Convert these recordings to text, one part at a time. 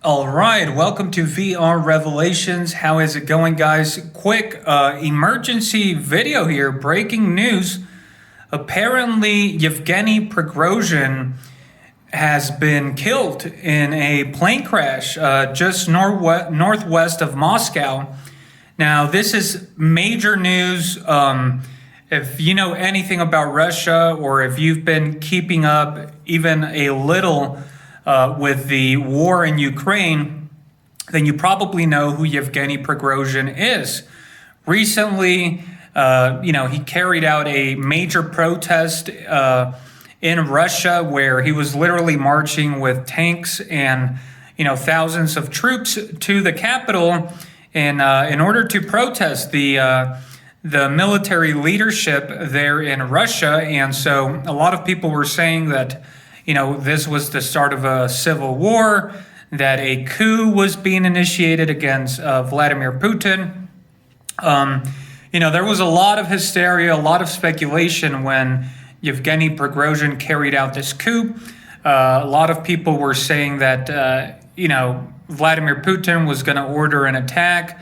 All right, welcome to VR Revelations. How is it going, guys? Quick emergency video here. Breaking news. Apparently, Yevgeny Prigozhin has been killed in a plane crash just northwest of Moscow. Now, this is major news. If you know anything about Russia, or if you've been keeping up even a little with the war in Ukraine, then you probably know who Yevgeny Prigozhin is. Recently, he carried out a major protest in Russia where he was literally marching with tanks and thousands of troops to the capital in order to protest the military leadership there in Russia. And so a lot of people were saying that this was the start of a civil war, that a coup was being initiated against Vladimir Putin. There was a lot of hysteria, a lot of speculation when Yevgeny Prigozhin carried out this coup. A lot of people were saying that, Vladimir Putin was going to order an attack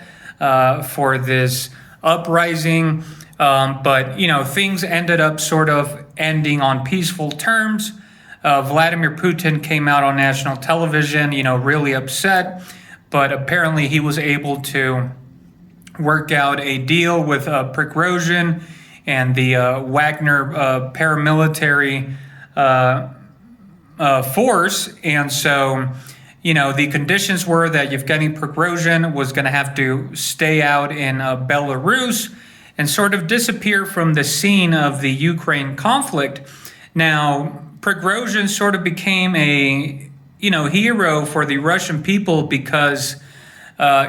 for this uprising. But things ended up sort of ending on peaceful terms. Vladimir Putin came out on national television, really upset, but apparently he was able to work out a deal with Prigozhin and the Wagner paramilitary force. And so, the conditions were that Yevgeny Prigozhin was going to have to stay out in Belarus and sort of disappear from the scene of the Ukraine conflict. Now, Prigozhin sort of became a, hero for the Russian people because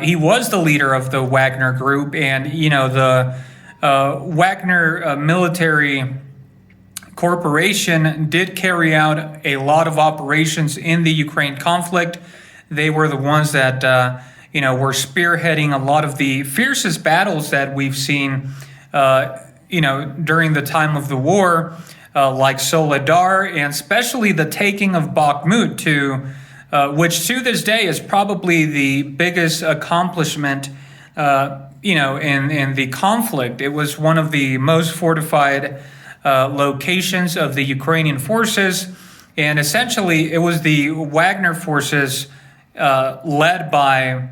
he was the leader of the Wagner Group, and, the Wagner military corporation did carry out a lot of operations in the Ukraine conflict. They were the ones that, were spearheading a lot of the fiercest battles that we've seen, during the time of the war. Like Soledar, and especially the taking of Bakhmut, which to this day is probably the biggest accomplishment, in the conflict. It was one of the most fortified locations of the Ukrainian forces, and essentially it was the Wagner forces led by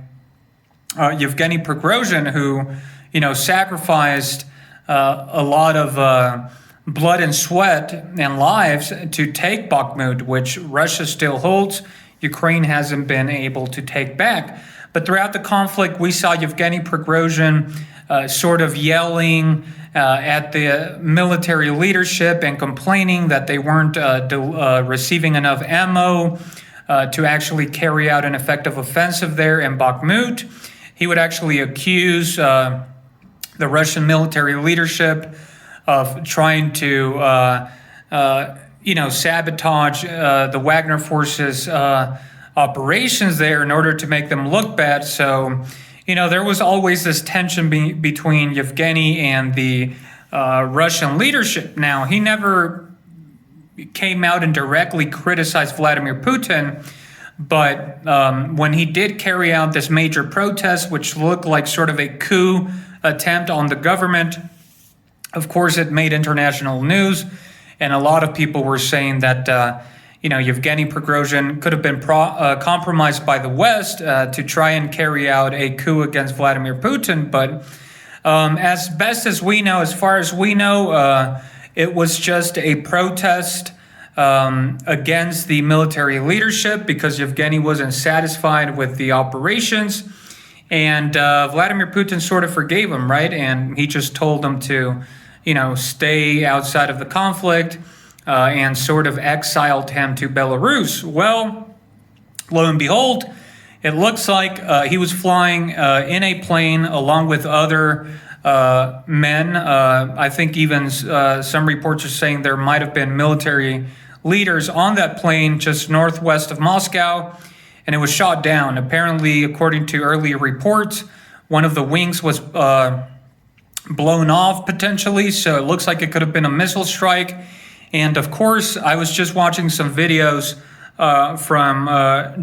Yevgeny Prigozhin who, sacrificed a lot of blood and sweat and lives to take Bakhmut, which Russia still holds. Ukraine hasn't been able to take back. But throughout the conflict, we saw Yevgeny Prigozhin sort of yelling at the military leadership and complaining that they weren't receiving enough ammo to actually carry out an effective offensive there in Bakhmut. He would actually accuse the Russian military leadership of trying to, sabotage the Wagner forces' operations there in order to make them look bad. So, there was always this tension between Yevgeny and the Russian leadership. Now, he never came out and directly criticized Vladimir Putin, but when he did carry out this major protest, which looked like sort of a coup attempt on the government, of course, it made international news, and a lot of people were saying that, Yevgeny Prigozhin could have been compromised by the West to try and carry out a coup against Vladimir Putin. But as best as we know, as far as we know, it was just a protest against the military leadership because Yevgeny wasn't satisfied with the operations. And Vladimir Putin sort of forgave him, right? And he just told him to, stay outside of the conflict and sort of exiled him to Belarus. Well, lo and behold, it looks like he was flying in a plane along with other men. I think even some reports are saying there might have been military leaders on that plane just northwest of Moscow, and it was shot down. Apparently, according to earlier reports, one of the wings was blown off potentially, so it looks like it could have been a missile strike. And of course, I was just watching some videos from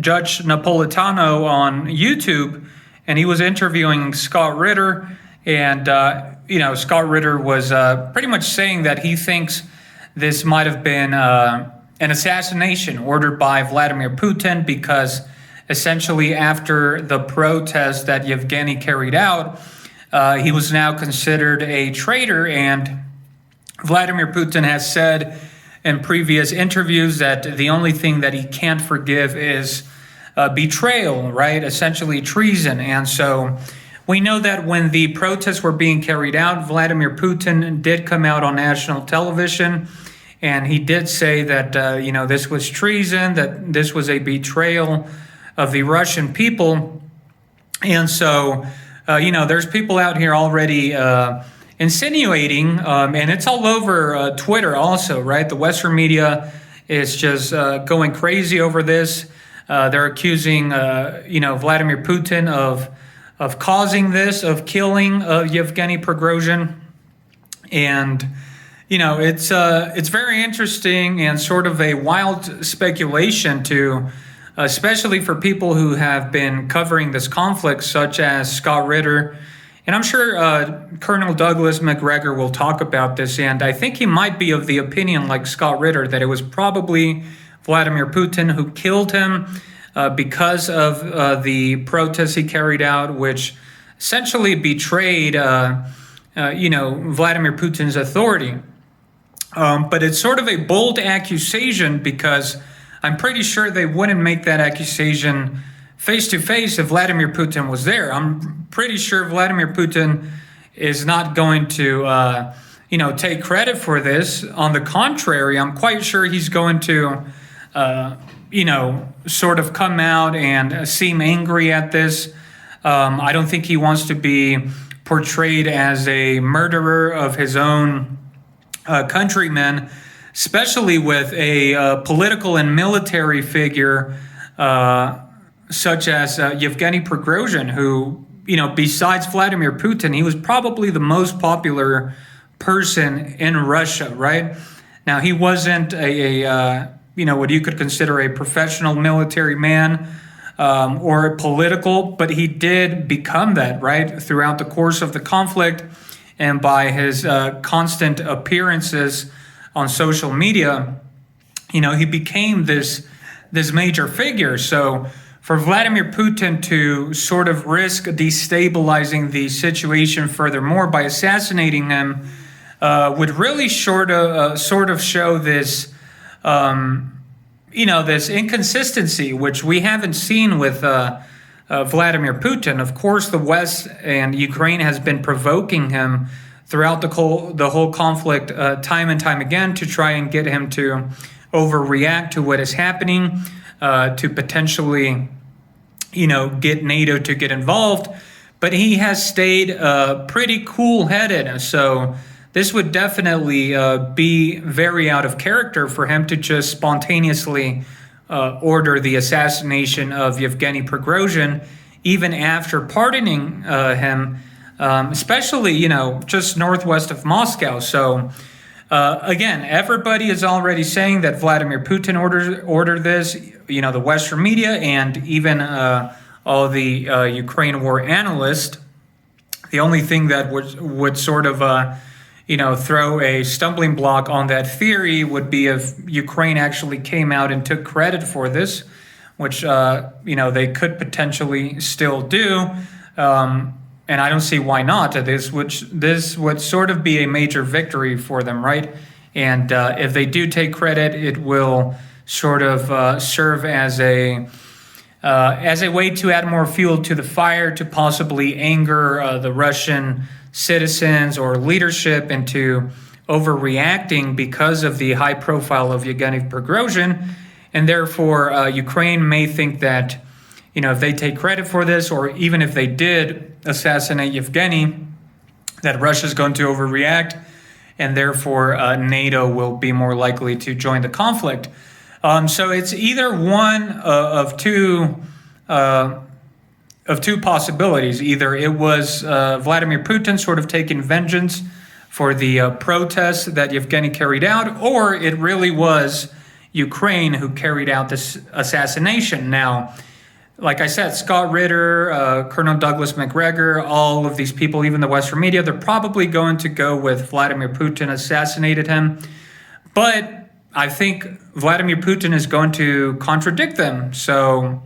Judge Napolitano on YouTube, and he was interviewing Scott Ritter, and Scott Ritter was pretty much saying that he thinks this might have been an assassination ordered by Vladimir Putin, because essentially after the protest that Yevgeny carried out, he was now considered a traitor, and Vladimir Putin has said in previous interviews that the only thing that he can't forgive is betrayal, right? Essentially treason. And so we know that when the protests were being carried out, Vladimir Putin did come out on national television, and he did say that, this was treason, that this was a betrayal of the Russian people. And so, there's people out here already insinuating, and it's all over Twitter also, right? The Western media is just going crazy over this. They're accusing, Vladimir Putin of causing this, of killing Yevgeny Prigozhin. And, it's very interesting and sort of a wild speculation to, especially for people who have been covering this conflict, such as Scott Ritter. And I'm sure Colonel Douglas Macgregor will talk about this, and I think he might be of the opinion, like Scott Ritter, that it was probably Vladimir Putin who killed him because of the protests he carried out, which essentially betrayed, Vladimir Putin's authority. But it's sort of a bold accusation, because I'm pretty sure they wouldn't make that accusation face to face if Vladimir Putin was there. I'm pretty sure Vladimir Putin is not going to, take credit for this. On the contrary, I'm quite sure he's going to, sort of come out and seem angry at this. I don't think he wants to be portrayed as a murderer of his own countrymen, especially with a political and military figure such as Yevgeny Prigozhin, who, besides Vladimir Putin, he was probably the most popular person in Russia, right? Now, he wasn't what you could consider a professional military man or political, but he did become that, right, throughout the course of the conflict, and by his constant appearances on social media, he became this major figure. So for Vladimir Putin to sort of risk destabilizing the situation furthermore by assassinating him would really sort of show this, this inconsistency, which we haven't seen with Vladimir Putin. Of course, the West and Ukraine has been provoking him throughout the whole conflict time and time again to try and get him to overreact to what is happening, to potentially, get NATO to get involved. But he has stayed pretty cool-headed. So this would definitely be very out of character for him to just spontaneously order the assassination of Yevgeny Prigozhin, even after pardoning him, especially, just northwest of Moscow. So, again, everybody is already saying that Vladimir Putin ordered this, the Western media and even all the Ukraine war analysts. The only thing that would sort of, throw a stumbling block on that theory would be if Ukraine actually came out and took credit for this, which, they could potentially still do. And I don't see why not. This would sort of be a major victory for them, right? And if they do take credit, it will sort of serve as a way to add more fuel to the fire, to possibly anger the Russian citizens or leadership into overreacting because of the high profile of Yevgeny Prigozhin. And therefore, Ukraine may think that, if they take credit for this, or even if they did assassinate Yevgeny, that Russia's going to overreact, and therefore NATO will be more likely to join the conflict. So it's either one of two possibilities. Either it was Vladimir Putin sort of taking vengeance for the protests that Yevgeny carried out, or it really was Ukraine who carried out this assassination. Now, like I said, Scott Ritter, Colonel Douglas Macgregor, all of these people, even the Western media, they're probably going to go with Vladimir Putin assassinated him. But I think Vladimir Putin is going to contradict them. So,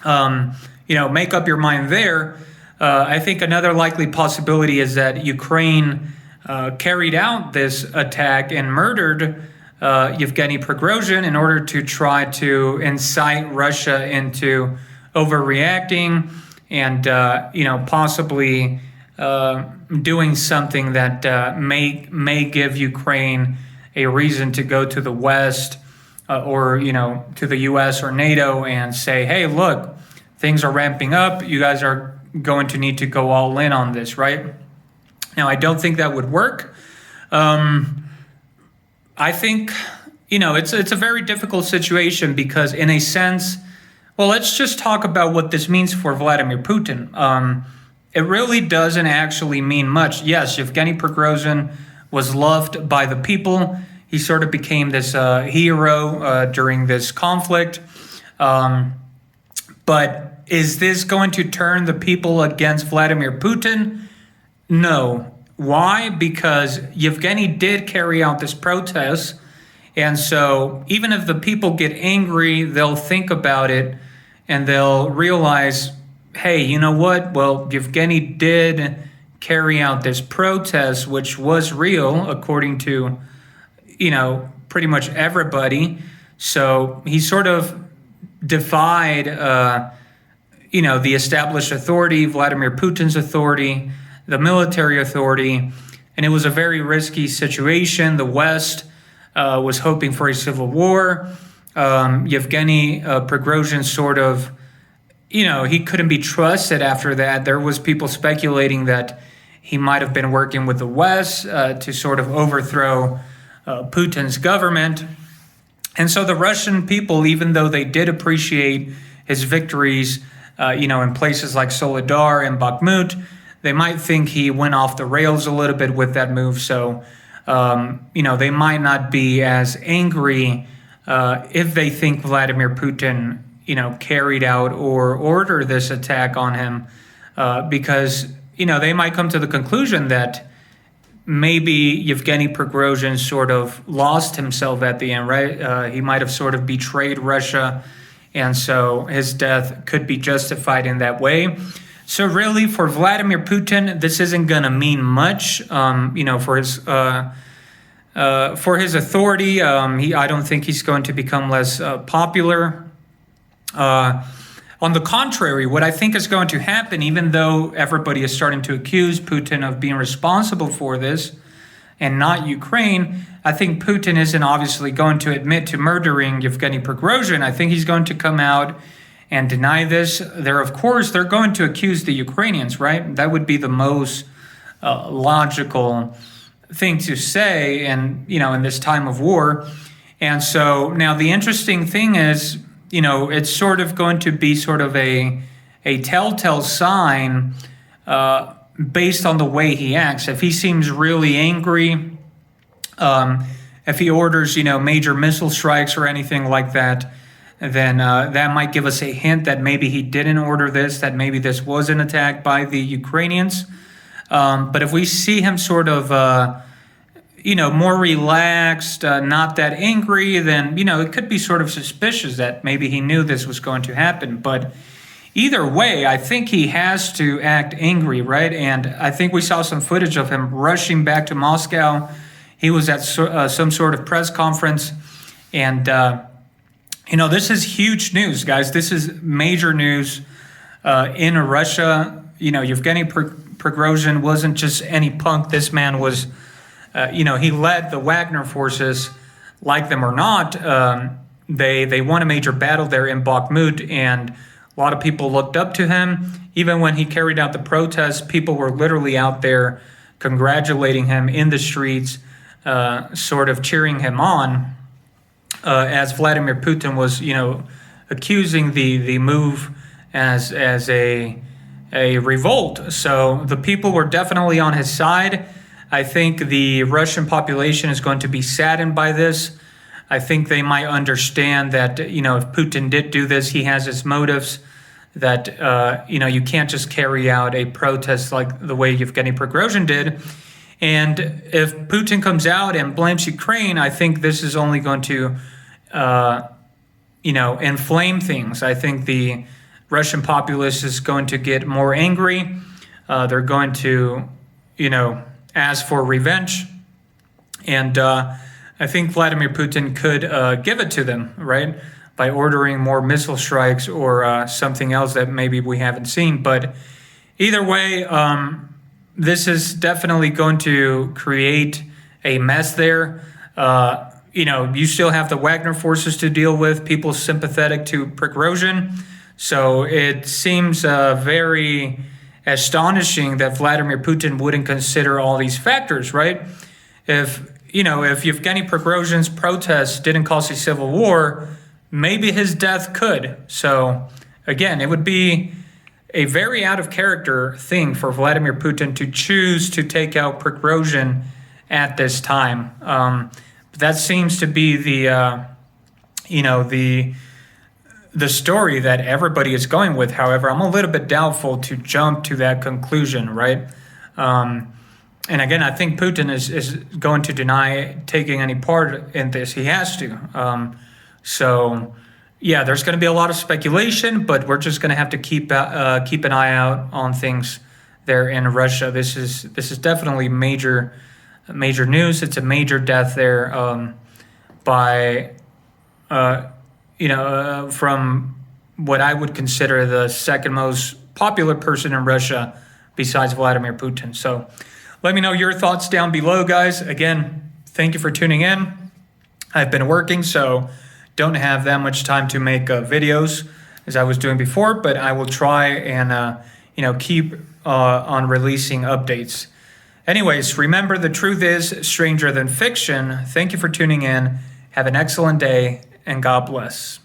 make up your mind there. I think another likely possibility is that Ukraine carried out this attack and murdered Yevgeny Prigozhin in order to try to incite Russia into overreacting and, possibly doing something that may give Ukraine a reason to go to the West or, to the U.S. or NATO and say, hey, look, things are ramping up. You guys are going to need to go all in on this, right? Now, I don't think that would work. I think, it's a very difficult situation because in a sense, well, let's just talk about what this means for Vladimir Putin. It really doesn't actually mean much. Yes, Yevgeny Prigozhin was loved by the people. He sort of became this hero during this conflict. But is this going to turn the people against Vladimir Putin? No. Why? Because Yevgeny did carry out this protest. And so even if the people get angry, they'll think about it and they'll realize, hey, you know what? Well, Yevgeny did carry out this protest, which was real, according to, pretty much everybody. So he sort of defied, the established authority, Vladimir Putin's authority, the military authority, and it was a very risky situation. The West was hoping for a civil war. Yevgeny Prigozhin sort of, he couldn't be trusted after that. There was people speculating that he might have been working with the West to sort of overthrow Putin's government. And so the Russian people, even though they did appreciate his victories, in places like Soledar and Bakhmut, they might think he went off the rails a little bit with that move. So, they might not be as angry if they think Vladimir Putin, carried out or ordered this attack on him because, they might come to the conclusion that maybe Yevgeny Prigozhin sort of lost himself at the end, right? He might have sort of betrayed Russia, and so his death could be justified in that way. So really, for Vladimir Putin, this isn't going to mean much, for his authority. I don't think he's going to become less popular. On the contrary, what I think is going to happen, even though everybody is starting to accuse Putin of being responsible for this and not Ukraine, I think Putin isn't obviously going to admit to murdering Yevgeny Prigozhin. I think he's going to come out and deny this. They're going to accuse the Ukrainians, right? That would be the most logical thing to say, and in this time of war. And so now the interesting thing is, it's sort of going to be sort of a telltale sign based on the way he acts. If he seems really angry, if he orders, major missile strikes or anything like that, then that might give us a hint that maybe he didn't order this, that maybe this was an attack by the Ukrainians. But if we see him sort of, more relaxed, not that angry, then, it could be sort of suspicious that maybe he knew this was going to happen. But either way, I think he has to act angry, right? And I think we saw some footage of him rushing back to Moscow. He was at some sort of press conference. And, this is huge news, guys. This is major news in Russia. Yevgeny Prigozhin wasn't just any punk. This man was, he led the Wagner forces, like them or not. They won a major battle there in Bakhmut, and a lot of people looked up to him. Even when he carried out the protests, people were literally out there congratulating him in the streets, sort of cheering him on, as Vladimir Putin was, accusing the move as a revolt. So the people were definitely on his side. I think the Russian population is going to be saddened by this. I think they might understand that, if Putin did do this, he has his motives, that, you can't just carry out a protest like the way Yevgeny Prigozhin did. And if Putin comes out and blames Ukraine, I think this is only going to, inflame things. I think the Russian populace is going to get more angry. They're going to, ask for revenge. And I think Vladimir Putin could give it to them, right, by ordering more missile strikes or something else that maybe we haven't seen. But either way, this is definitely going to create a mess there. You still have the Wagner forces to deal with, people sympathetic to Prigozhin. So it seems very astonishing that Vladimir Putin wouldn't consider all these factors, right? If Yevgeny Prigozhin's protests didn't cause a civil war, maybe his death could. So again, it would be a very out of character thing for Vladimir Putin to choose to take out Prigozhin at this time. That seems to be the story that everybody is going with. However, I'm a little bit doubtful to jump to that conclusion, right? And again, I think Putin is going to deny taking any part in this. He has to. Yeah, there's going to be a lot of speculation, but we're just going to have to keep an eye out on things there in Russia. This is definitely major news. It's a major death there from what I would consider the second most popular person in Russia besides Vladimir Putin. So let me know your thoughts down below, guys. Again, thank you for tuning in. I've been working, so don't have that much time to make videos as I was doing before, but I will try and keep on releasing updates. Anyways, remember, the truth is stranger than fiction. Thank you for tuning in. Have an excellent day, and God bless.